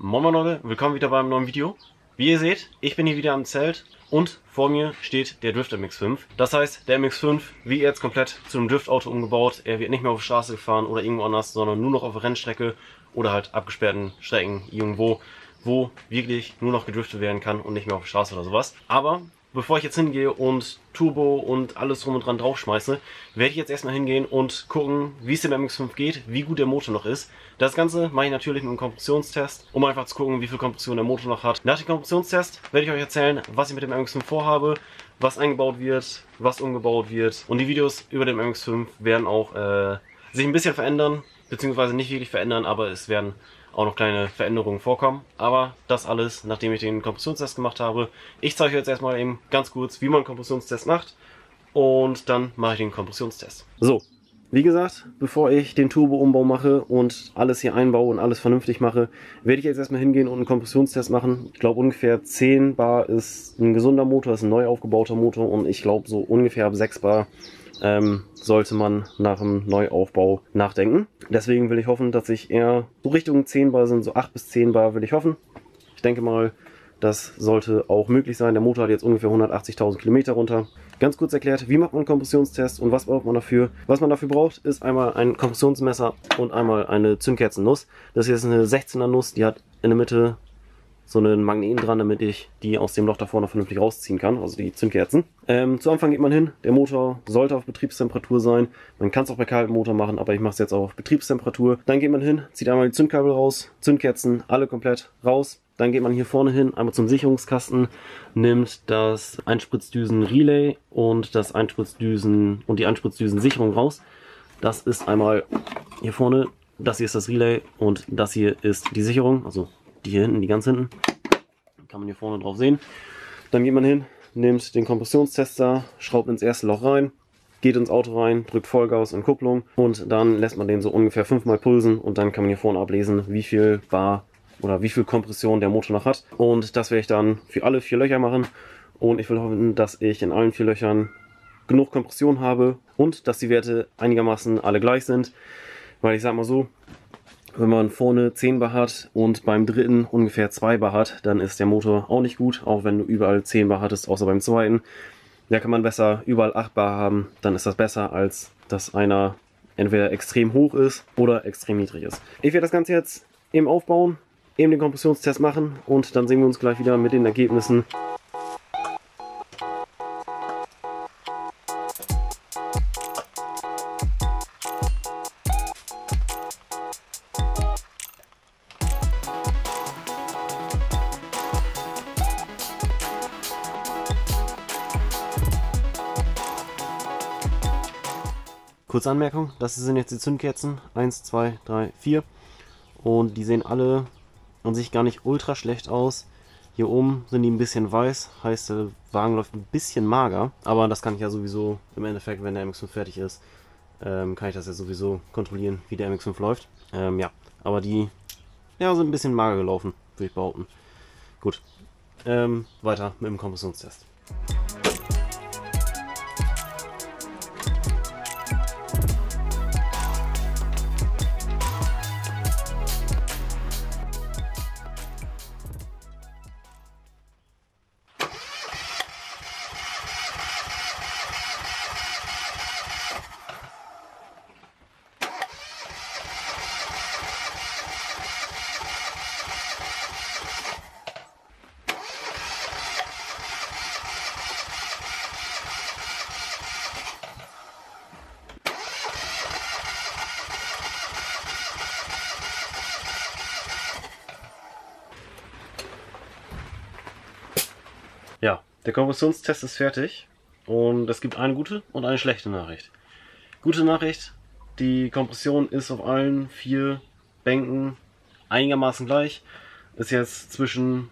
Moin Moin Leute, willkommen wieder beim neuen Video. Wie ihr seht, ich bin hier wieder am Zelt und vor mir steht der Drift MX5. Das heißt, der MX5 wie jetzt komplett zu einem Driftauto umgebaut. Er wird nicht mehr auf der Straße gefahren oder irgendwo anders, sondern nur noch auf der Rennstrecke oder halt abgesperrten Strecken irgendwo, wo wirklich nur noch gedriftet werden kann und nicht mehr auf der Straße oder sowas. Aber bevor ich jetzt hingehe und Turbo und alles drum und dran draufschmeiße, werde ich jetzt erstmal hingehen und gucken, wie es dem MX5 geht, wie gut der Motor noch ist. Das Ganze mache ich natürlich mit einem Kompressionstest, um einfach zu gucken, wie viel Kompression der Motor noch hat. Nach dem Kompressionstest werde ich euch erzählen, was ich mit dem MX5 vorhabe, was eingebaut wird, was umgebaut wird. Und die Videos über den MX5 werden auch sich ein bisschen verändern, beziehungsweise nicht wirklich verändern, aber es werden auch noch kleine Veränderungen vorkommen. Aber das alles, nachdem ich den Kompressionstest gemacht habe. Ich zeige euch jetzt erstmal eben ganz kurz, wie man einen Kompressionstest macht. Und dann mache ich den Kompressionstest. So, wie gesagt, bevor ich den Turbo-Umbau mache und alles hier einbaue und alles vernünftig mache, werde ich jetzt erstmal hingehen und einen Kompressionstest machen. Ich glaube ungefähr 10 Bar ist ein gesunder Motor, ist ein neu aufgebauter Motor. Und ich glaube so ungefähr ab 6 Bar sollte man nach dem Neuaufbau nachdenken. Deswegen will ich hoffen, dass ich eher so Richtung 10 Bar sind, so 8 bis 10 Bar will ich hoffen. Ich denke mal, das sollte auch möglich sein. Der Motor hat jetzt ungefähr 180.000 Kilometer runter. Ganz kurz erklärt, wie macht man einen Kompressionstest und was braucht man dafür? Was man dafür braucht, ist einmal ein Kompressionsmesser und einmal eine Zündkerzennuss. Das hier ist eine 16er Nuss, die hat in der Mitte so einen Magneten dran, damit ich die aus dem Loch davor noch vernünftig rausziehen kann, also die Zündkerzen. Zu Anfang geht man hin, der Motor sollte auf Betriebstemperatur sein. Man kann es auch bei kaltem Motor machen, aber ich mache es jetzt auch auf Betriebstemperatur. Dann geht man hin, zieht einmal die Zündkabel raus, Zündkerzen alle komplett raus. Dann geht man hier vorne hin, einmal zum Sicherungskasten, nimmt das Einspritzdüsen-Relay und das Einspritzdüsen und die Einspritzdüsen-Sicherung raus. Das ist einmal hier vorne, das hier ist das Relay und das hier ist die Sicherung, also die hier hinten, die ganz hinten. Kann man hier vorne drauf sehen. Dann geht man hin, nimmt den Kompressionstester, schraubt ins erste Loch rein, geht ins Auto rein, drückt Vollgas und Kupplung und dann lässt man den so ungefähr 5-mal pulsen und dann kann man hier vorne ablesen, wie viel Bar oder wie viel Kompression der Motor noch hat. Und das werde ich dann für alle 4 Löcher machen und ich will hoffen, dass ich in allen 4 Löchern genug Kompression habe und dass die Werte einigermaßen alle gleich sind, weil ich sag mal so, wenn man vorne 10 Bar hat und beim dritten ungefähr 2 Bar hat, dann ist der Motor auch nicht gut, auch wenn du überall 10 Bar hattest, außer beim zweiten. Da kann man besser überall 8 Bar haben, dann ist das besser, als dass einer entweder extrem hoch ist oder extrem niedrig ist. Ich werde das Ganze jetzt eben aufbauen, eben den Kompressionstest machen und dann sehen wir uns gleich wieder mit den Ergebnissen. Kurze Anmerkung, das sind jetzt die Zündkerzen, 1, 2, 3, 4 und die sehen alle an sich gar nicht ultra schlecht aus. Hier oben sind die ein bisschen weiß, heißt der Wagen läuft ein bisschen mager, aber das kann ich ja sowieso im Endeffekt, wenn der MX5 fertig ist, kann ich das ja sowieso kontrollieren, wie der MX5 läuft. Ja, aber die sind ein bisschen mager gelaufen, würde ich behaupten. Gut, weiter mit dem Kompressionstest. Ja, der Kompressionstest ist fertig und es gibt eine gute und eine schlechte Nachricht. Gute Nachricht, die Kompression ist auf allen 4 Bänken einigermaßen gleich. Ist jetzt zwischen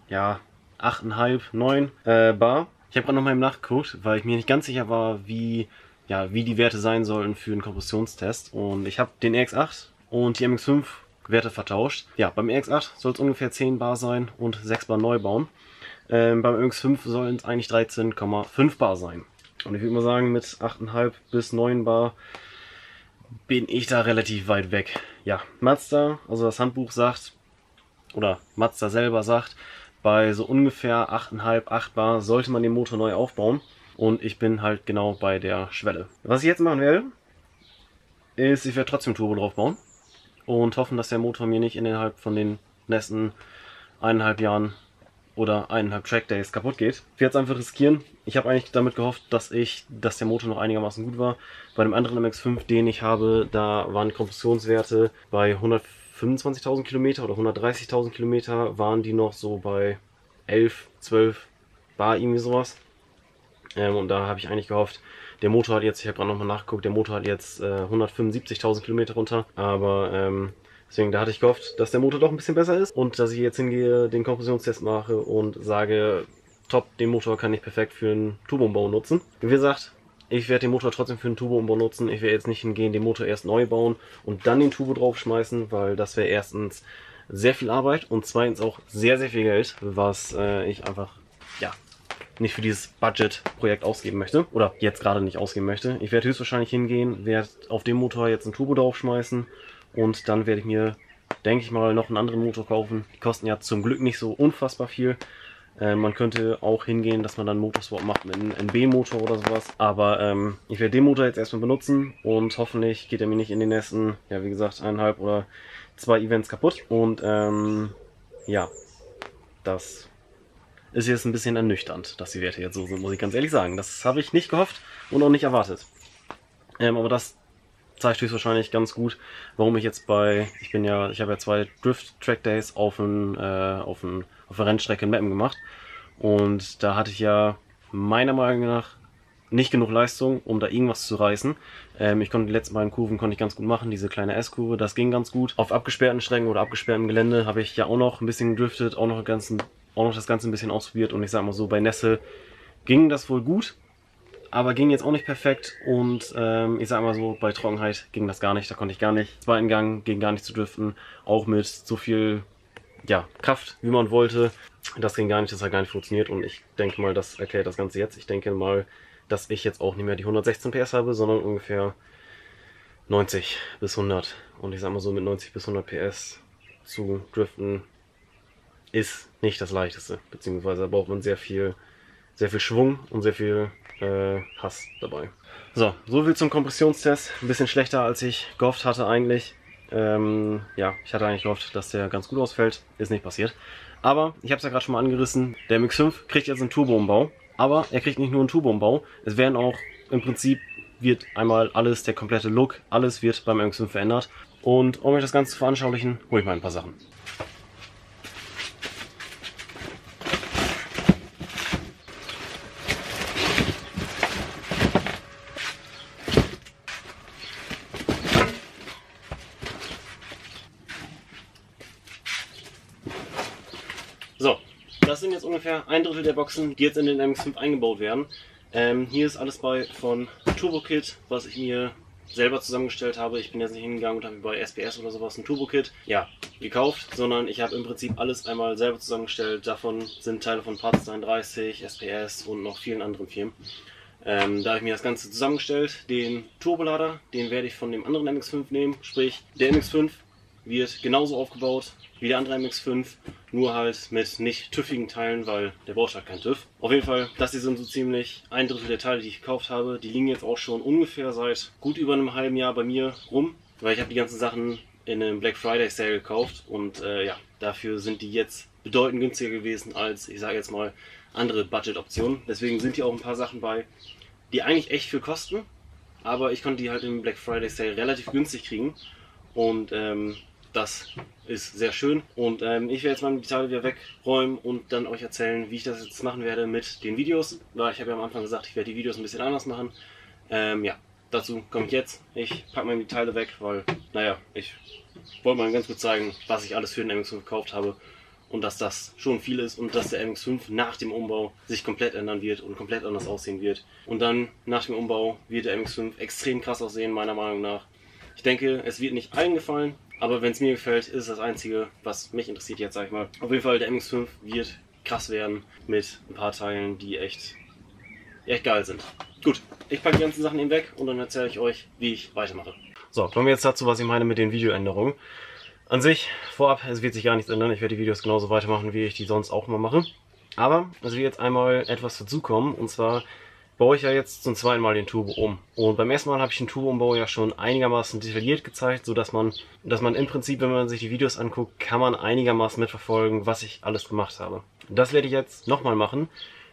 8,5, 9 Bar. Ich habe gerade noch mal eben nachgeguckt, weil ich mir nicht ganz sicher war, wie die Werte sein sollten für einen Kompressionstest. Und ich habe den RX8 und die MX5 Werte vertauscht. Ja, beim RX8 soll es ungefähr 10 Bar sein und 6 Bar neu bauen. Beim MX5 sollen es eigentlich 13,5 Bar sein. Und ich würde mal sagen, mit 8,5 bis 9 Bar bin ich da relativ weit weg. Ja, Mazda, also das Handbuch sagt, oder Mazda selber sagt, bei so ungefähr 8,5, 8 Bar sollte man den Motor neu aufbauen. Und ich bin halt genau bei der Schwelle. Was ich jetzt machen werde, ist, ich werde trotzdem Turbo drauf bauen. Und hoffen, dass der Motor mir nicht innerhalb von den nächsten 1,5 Jahren oder 1,5 Trackdays kaputt geht. Ich werde es einfach riskieren. Ich habe eigentlich damit gehofft, dass der Motor noch einigermaßen gut war. Bei dem anderen MX5, den ich habe, da waren die Kompressionswerte bei 125.000 Kilometer oder 130.000 Kilometer, waren die noch so bei 11, 12 Bar, irgendwie sowas. Und da habe ich eigentlich gehofft, der Motor hat jetzt, ich habe gerade nochmal nachgeguckt, der Motor hat jetzt 175.000 Kilometer runter, aber deswegen, da hatte ich gehofft, dass der Motor doch ein bisschen besser ist und dass ich jetzt hingehe, den Kompressionstest mache und sage, top, den Motor kann ich perfekt für einen Turboumbau nutzen. Wie gesagt, ich werde den Motor trotzdem für einen Turboumbau nutzen. Ich werde jetzt nicht hingehen, den Motor erst neu bauen und dann den Turbo draufschmeißen, weil das wäre erstens sehr viel Arbeit und zweitens auch sehr, sehr viel Geld, was ich einfach, ja, nicht für dieses Budget-Projekt ausgeben möchte. Oder jetzt gerade nicht ausgeben möchte. Ich werde höchstwahrscheinlich hingehen, werde auf dem Motor jetzt einen Turbo draufschmeißen. Und dann werde ich mir, denke ich mal, noch einen anderen Motor kaufen. Die kosten ja zum Glück nicht so unfassbar viel. Man könnte auch hingehen, dass man dann Motorswap macht mit einem NB-Motor oder sowas. Aber ich werde den Motor jetzt erstmal benutzen und hoffentlich geht er mir nicht in den nächsten, ja wie gesagt, 1,5 oder 2 Events kaputt. Und ja, das ist jetzt ein bisschen ernüchternd, dass die Werte jetzt so sind, muss ich ganz ehrlich sagen. Das habe ich nicht gehofft und auch nicht erwartet. Aber das zeigt höchstwahrscheinlich ganz gut, warum ich jetzt ich habe ja 2 Drift Track Days auf der Rennstrecke in Meppen gemacht. Und da hatte ich ja meiner Meinung nach nicht genug Leistung, um da irgendwas zu reißen. Ich konnte die letzten beiden Kurven ganz gut machen, diese kleine S-Kurve, das ging ganz gut. Auf abgesperrten Strecken oder abgesperrtem Gelände habe ich ja auch noch ein bisschen gedriftet, auch noch das Ganze ein bisschen ausprobiert und ich sag mal so, bei Nässe ging das wohl gut, aber ging jetzt auch nicht perfekt und ich sag mal so, bei Trockenheit ging das gar nicht, da konnte ich gar nicht. Zweiten Gang ging gar nicht zu driften, auch mit so viel Kraft, wie man wollte. Das ging gar nicht, das hat gar nicht funktioniert und ich denke mal, das erklärt das Ganze jetzt. Ich denke mal, dass ich jetzt auch nicht mehr die 116 PS habe, sondern ungefähr 90 bis 100 und ich sag mal so, mit 90 bis 100 PS zu driften ist nicht das leichteste, beziehungsweise da braucht man sehr viel Schwung und sehr viel Hass dabei. So viel zum Kompressionstest. Ein bisschen schlechter, als ich gehofft hatte eigentlich. Ja, ich hatte eigentlich gehofft, dass der ganz gut ausfällt. Ist nicht passiert. Aber, ich habe es ja gerade schon mal angerissen, der MX5 kriegt jetzt einen Turboumbau. Aber er kriegt nicht nur einen Turboumbau, es werden auch, im Prinzip wird einmal alles, der komplette Look, alles wird beim MX5 verändert. Und um euch das Ganze zu veranschaulichen, hole ich mal ein paar Sachen. So, das sind jetzt ungefähr 1/3 der Boxen, die jetzt in den MX5 eingebaut werden. Hier ist alles bei von Turbo-Kit, was ich mir selber zusammengestellt habe. Ich bin jetzt nicht hingegangen und habe mir bei SPS oder sowas ein Turbo-Kit gekauft, sondern ich habe im Prinzip alles einmal selber zusammengestellt. Davon sind Teile von Parts 33, SPS und noch vielen anderen Firmen. Da habe ich mir das Ganze zusammengestellt. Den Turbolader, den werde ich von dem anderen MX5 nehmen, sprich der MX5 wird genauso aufgebaut wie der andere MX5, nur halt mit nicht tüffigen Teilen, weil der braucht halt keinen TÜV. Auf jeden Fall, das hier sind so ziemlich 1/3 der Teile, die ich gekauft habe. Die liegen jetzt auch schon ungefähr seit gut über einem halben Jahr bei mir rum, weil ich habe die ganzen Sachen in einem Black Friday Sale gekauft und dafür sind die jetzt bedeutend günstiger gewesen als, ich sage jetzt mal, andere Budget-Optionen. Deswegen sind hier auch ein paar Sachen bei, die eigentlich echt viel kosten, aber ich konnte die halt im Black Friday Sale relativ günstig kriegen und das ist sehr schön und ich werde jetzt mal die Teile wieder wegräumen und dann euch erzählen, wie ich das jetzt machen werde mit den Videos, weil ich habe ja am Anfang gesagt, ich werde die Videos ein bisschen anders machen. Dazu komme ich jetzt. Ich packe mal die Teile weg, weil, ich wollte mal ganz kurz zeigen, was ich alles für den MX5 gekauft habe und dass das schon viel ist und dass der MX5 nach dem Umbau sich komplett ändern wird und komplett anders aussehen wird. Und dann nach dem Umbau wird der MX5 extrem krass aussehen, meiner Meinung nach. Ich denke, es wird nicht allen gefallen, aber wenn es mir gefällt, ist es das Einzige, was mich interessiert jetzt, sag ich mal. Auf jeden Fall, der MX5 wird krass werden mit ein paar Teilen, die echt geil sind. Gut, ich packe die ganzen Sachen eben weg und dann erzähle ich euch, wie ich weitermache. So, kommen wir jetzt dazu, was ich meine mit den Videoänderungen. An sich, vorab, es wird sich gar nichts ändern. Ich werde die Videos genauso weitermachen, wie ich die sonst auch immer mache. Aber es wird jetzt einmal etwas dazukommen, und zwar baue ich ja jetzt zum zweiten Mal den Turbo um. Und beim ersten Mal habe ich den Turbo-Umbau ja schon einigermaßen detailliert gezeigt, sodass man im Prinzip, wenn man sich die Videos anguckt, kann man einigermaßen mitverfolgen, was ich alles gemacht habe. Das werde ich jetzt nochmal machen.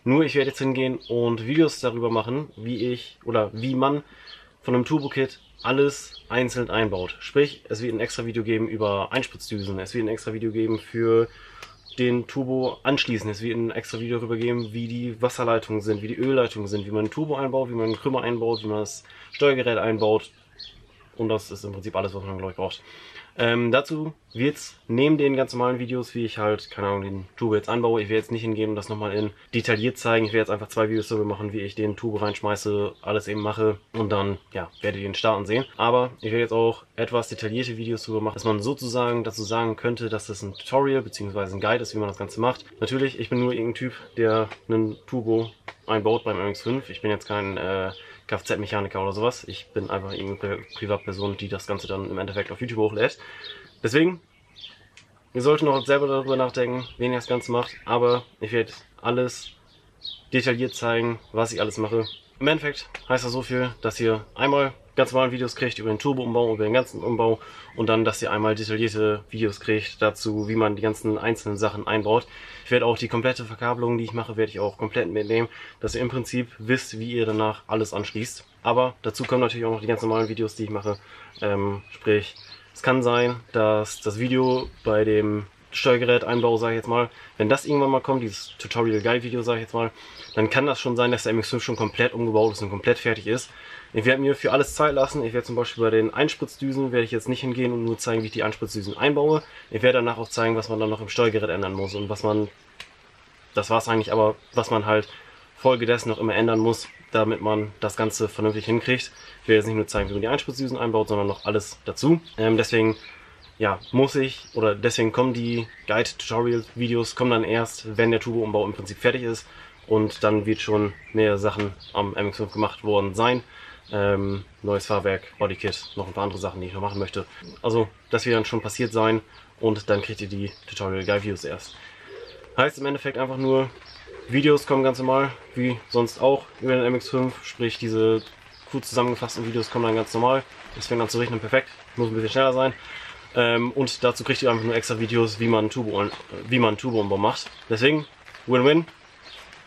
Nur ich werde jetzt hingehen und Videos darüber machen, wie man von einem Turbo-Kit alles einzeln einbaut. Sprich, es wird ein extra Video geben über Einspritzdüsen, es wird ein extra Video geben für den Turbo anschließen. Es wird ein extra Video darüber geben, wie die Wasserleitungen sind, wie die Ölleitungen sind, wie man einen Turbo einbaut, wie man einen Krümmer einbaut, wie man das Steuergerät einbaut. Und das ist im Prinzip alles, was man, glaube ich, braucht. Dazu wird es neben den ganz normalen Videos, wie ich halt, keine Ahnung, den Turbo jetzt anbaue, ich werde jetzt nicht hingehen und das nochmal in detailliert zeigen. Ich werde jetzt einfach 2 Videos darüber machen, wie ich den Turbo reinschmeiße, alles eben mache und dann, ja, werdet ihr den starten sehen. Aber ich werde jetzt auch etwas detaillierte Videos darüber machen, dass man sozusagen dazu sagen könnte, dass das ein Tutorial bzw. ein Guide ist, wie man das Ganze macht. Natürlich, ich bin nur irgendein Typ, der einen Turbo einbaut beim MX5. Ich bin jetzt kein Kfz-Mechaniker oder sowas. Ich bin einfach irgendeine Privatperson, die das Ganze dann im Endeffekt auf YouTube hochlädt. Deswegen, ihr solltet noch selber darüber nachdenken, wen ihr das Ganze macht. Aber ich werde alles detailliert zeigen, was ich alles mache. Im Endeffekt heißt das so viel, dass ihr einmal ganz normale Videos kriegt über den Turbo-Umbau, über den ganzen Umbau und dann, dass ihr einmal detaillierte Videos kriegt dazu, wie man die ganzen einzelnen Sachen einbaut. Ich werde auch die komplette Verkabelung, die ich mache, werde ich auch komplett mitnehmen, dass ihr im Prinzip wisst, wie ihr danach alles anschließt. Aber dazu kommen natürlich auch noch die ganz normalen Videos, die ich mache. Sprich, es kann sein, dass das Video bei dem Steuergerät-Einbau, sage ich jetzt mal, wenn das irgendwann mal kommt, dieses Tutorial-Guide-Video, sage ich jetzt mal, dann kann das schon sein, dass der MX5 schon komplett umgebaut ist und komplett fertig ist. Ich werde mir für alles Zeit lassen. Ich werde zum Beispiel bei den Einspritzdüsen, werde ich jetzt nicht hingehen und nur zeigen, wie ich die Einspritzdüsen einbaue. Ich werde danach auch zeigen, was man dann noch im Steuergerät ändern muss und was man, das war es eigentlich, aber was man halt folgedessen noch immer ändern muss, damit man das Ganze vernünftig hinkriegt. Ich werde jetzt nicht nur zeigen, wie man die Einspritzdüsen einbaut, sondern noch alles dazu. Deswegen deswegen kommen die Guide-Tutorial-Videos dann erst, wenn der Turbo-Umbau im Prinzip fertig ist. Und dann wird schon mehr Sachen am MX5 gemacht worden sein. Neues Fahrwerk, Bodykit, noch ein paar andere Sachen, die ich noch machen möchte. Also, das wird dann schon passiert sein und dann kriegt ihr die Tutorial-Guide-Videos erst. Heißt im Endeffekt einfach nur, Videos kommen ganz normal, wie sonst auch über den MX5, sprich diese gut zusammengefassten Videos kommen dann ganz normal. Das fängt an zu rechnen perfekt, muss ein bisschen schneller sein. Und dazu kriegt ihr einfach nur extra Videos, wie man einen Turbo-Umbau macht. Deswegen, Win-Win.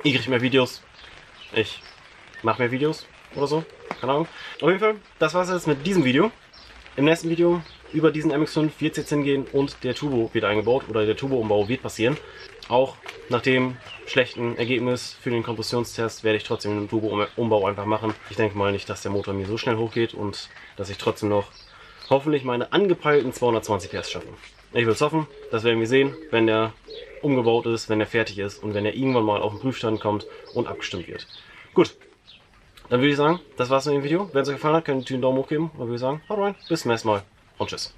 Ihr kriegt mehr Videos, ich mache mehr Videos oder so, keine Ahnung. Auf jeden Fall, das war's jetzt mit diesem Video. Im nächsten Video über diesen MX5 wird es jetzt hingehen und der Turbo wird eingebaut oder der Turbo-Umbau wird passieren. Auch nach dem schlechten Ergebnis für den Kompressionstest werde ich trotzdem einen Turbo-Umbau einfach machen. Ich denke mal nicht, dass der Motor mir so schnell hochgeht und dass ich trotzdem noch hoffentlich meine angepeilten 220 PS schaffe. Ich will es hoffen, das werden wir sehen, wenn der umgebaut ist, wenn er fertig ist und wenn er irgendwann mal auf den Prüfstand kommt und abgestimmt wird. Gut, dann würde ich sagen, das war's mit dem Video. Wenn es euch gefallen hat, könnt ihr einen Daumen hoch geben und würde ich sagen, haut rein, bis zum nächsten Mal und tschüss.